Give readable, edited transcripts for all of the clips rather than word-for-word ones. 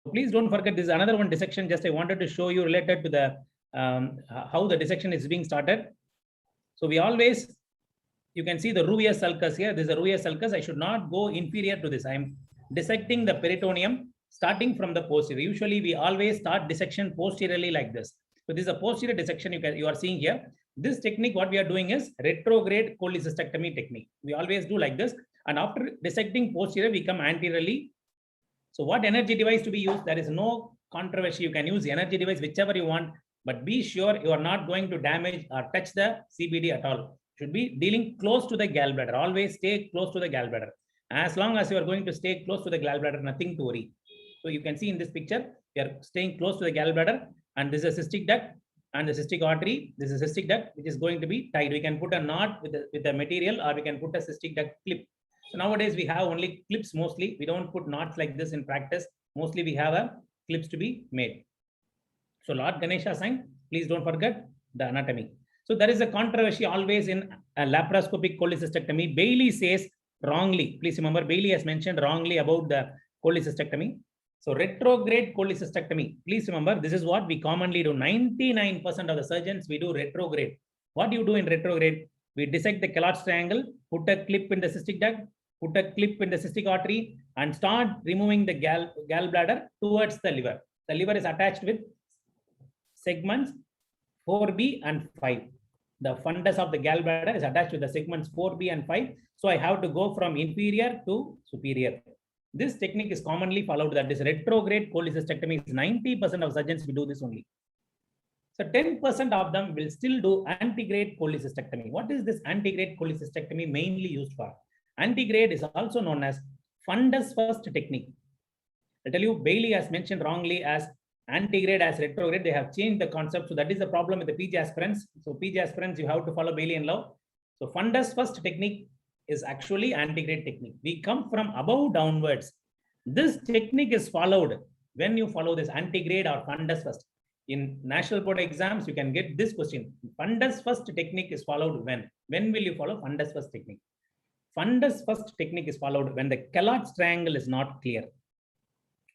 please don't forget, this is another one dissection. Just I wanted to show you related to the how the dissection is being started. So we always, you can see the ruveus sulcus here. This is a ruveus sulcus. I should not go inferior to this. I am dissecting the peritoneum starting from the posterior. Usually we always start dissection posteriorly like this. So this is a posterior dissection you are seeing here. This technique, what we are doing is retrograde cholecystectomy technique. We always do like this. And after dissecting posterior, we come anteriorly. So what energy device to be used? There is no controversy. You can use the energy device, whichever you want, but be sure you are not going to damage or touch the CBD at all. Should be dealing close to the gallbladder. Always stay close to the gallbladder. As long as you are going to stay close to the gallbladder, nothing to worry. So you can see in this picture, we are staying close to the gallbladder, and this is a cystic duct and the cystic artery. This is a cystic duct, which is going to be tied. We can put a knot with the material, or we can put a cystic duct clip. So nowadays we have only clips mostly. We don't put knots like this in practice. Mostly we have a clips to be made. So Lord Ganesha sign, please don't forget the anatomy. So there is a controversy always in a laparoscopic cholecystectomy. Bailey says wrongly. Please remember, Bailey has mentioned wrongly about the cholecystectomy. So retrograde cholecystectomy. Please remember, this is what we commonly do. 99% of the surgeons, we do retrograde. What do you do in retrograde? We dissect the Kellogg's triangle, put a clip in the cystic duct, put a clip in the cystic artery, and start removing the gallbladder towards the liver. The liver is attached with segments 4B and 5. The fundus of the gallbladder is attached with the segments 4B and 5. So I have to go from inferior to superior. This technique is commonly followed. That is retrograde cholecystectomy. 90% of surgeons will do this only. So 10% of them will still do antegrade cholecystectomy. What is this antegrade cholecystectomy mainly used for? Antegrade is also known as fundus first technique. I tell you, Bailey has mentioned wrongly as antegrade as retrograde. They have changed the concept. So that is the problem with the PG aspirants. So PG aspirants, you have to follow Bailey and Love. So fundus first technique is actually antegrade technique. We come from above downwards. This technique is followed when you follow this antegrade or fundus first. In national board exams, you can get this question. Fundus first technique is followed when? When will you follow fundus first technique? Fundus first technique is followed when the Kellogg's triangle is not clear.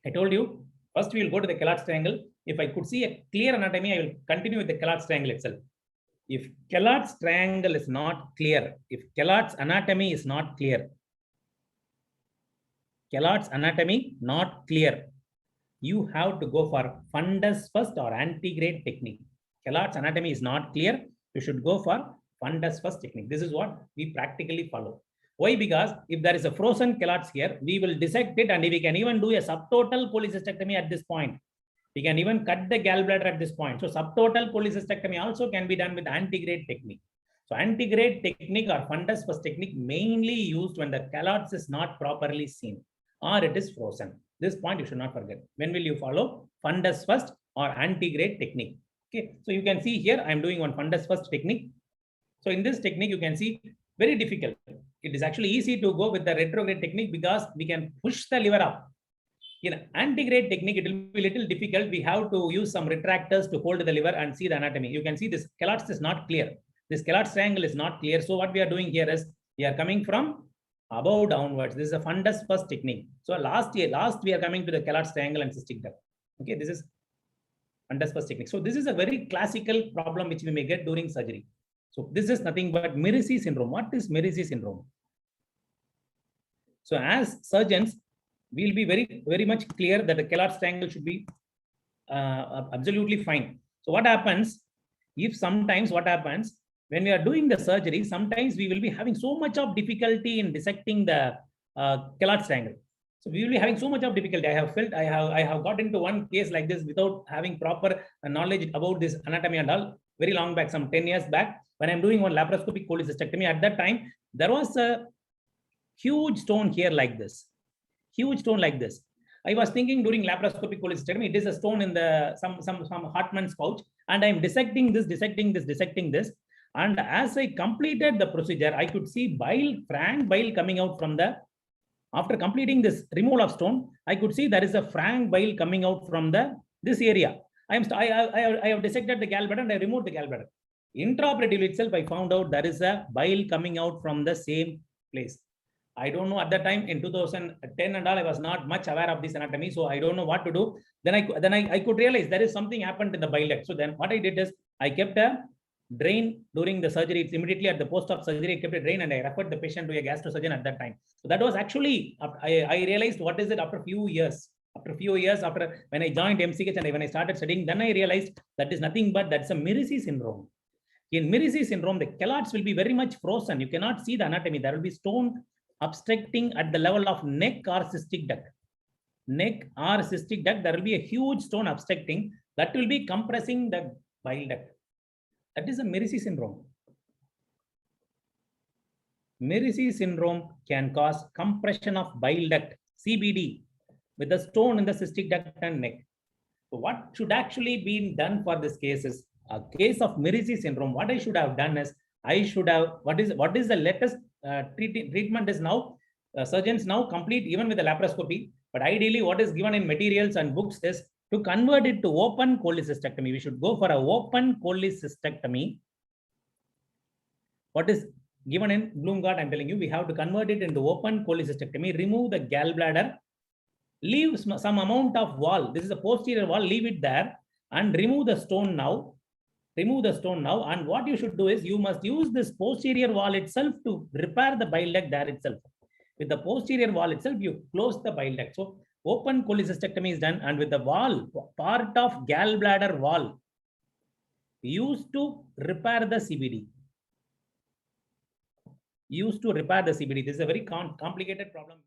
I told you, first we will go to the Kellogg's triangle. If I could see a clear anatomy, I will continue with the Kellogg's triangle itself. If Kellogg's triangle is not clear, if Kellogg's anatomy is not clear, Kellogg's anatomy not clear, you have to go for fundus first or antegrade technique. Kellogg's anatomy is not clear, you should go for fundus first technique. This is what we practically follow. Why? Because if there is a frozen Kellogg's here, we will dissect it, and we can even do a subtotal cholecystectomy at this point. We can even cut the gallbladder at this point. So subtotal cholecystectomy also can be done with antegrade technique. So antegrade technique or fundus first technique mainly used when the Kellogg's is not properly seen or it is frozen. This point you should not forget. When will you follow fundus first or antegrade technique? Okay, so you can see here I am doing one fundus first technique. So in this technique you can see very difficult. It is actually easy to go with the retrograde technique because we can push the liver up. In antegrade technique, it will be a little difficult. We have to use some retractors to hold the liver and see the anatomy. You can see this Kellogg's is not clear. This Kellogg's triangle is not clear. So what we are doing here is we are coming from above downwards. This is a fundus first technique. So last we are coming to the Kellogg's triangle and cystic duct. Okay, this is fundus first technique. So this is a very classical problem which we may get during surgery. So this is nothing but Mirrizi syndrome. What is Mirrizi syndrome? So as surgeons, we will be very much clear that the Kellogg's triangle should be absolutely fine. So what happens if sometimes when we are doing the surgery, sometimes we will be having so much of difficulty in dissecting the Kellogg's triangle. So we will be having so much of difficulty. I have got into one case like this without having proper knowledge about this anatomy and all, very long back, some 10 years back, when I'm doing one laparoscopic cholecystectomy. At that time, there was a huge stone here like this. Huge stone like this. I was thinking during laparoscopic cholecystectomy, it is a stone in the some Hartmann's pouch, and I'm dissecting this. And as I completed the procedure, I could see frank bile coming out from the. After completing this removal of stone, I could see there is a frank bile coming out from this area. I have dissected the gallbladder and I removed the gallbladder. Intraoperatively itself, I found out there is a bile coming out from the same place. I don't know at that time in 2010 and all, I was not much aware of this anatomy. So I don't know what to do. Then I could realize there is something happened in the bile duct. So then what I did is I kept a drain during the surgery. It's immediately at the post of surgery, I kept a drain and I referred the patient to a gastrosurgeon at that time. So that was actually, I realized what is it after a few years. After when I joined MCH and when I started studying, then I realized that is nothing but that's a Mirrizi syndrome. In Mirrizi syndrome, the callots will be very much frozen. You cannot see the anatomy. There will be stone obstructing at the level of neck or cystic duct. Neck or cystic duct, there will be a huge stone obstructing that will be compressing the bile duct. That is a Mirrizi syndrome. Mirrizi syndrome can cause compression of bile duct, CBD, with a stone in the cystic duct and neck. So what should actually be done for this case is a case of Mirrizi syndrome. What I should have done is I should have, what is the latest treatment is now, surgeons now complete even with the laparoscopy. But ideally what is given in materials and books is to convert it to open cholecystectomy. We should go for an open cholecystectomy. What is given in Bloomgart, I'm telling you, we have to convert it into open cholecystectomy, remove the gallbladder, leave some amount of wall. This is a posterior wall, leave it there and remove the stone now. Remove the stone now. And what you should do is you must use this posterior wall itself to repair the bile duct there itself. With the posterior wall itself, you close the bile duct. So open cholecystectomy is done, and with the wall, part of gallbladder wall used to repair the CBD. Used to repair the CBD. This is a very complicated problem.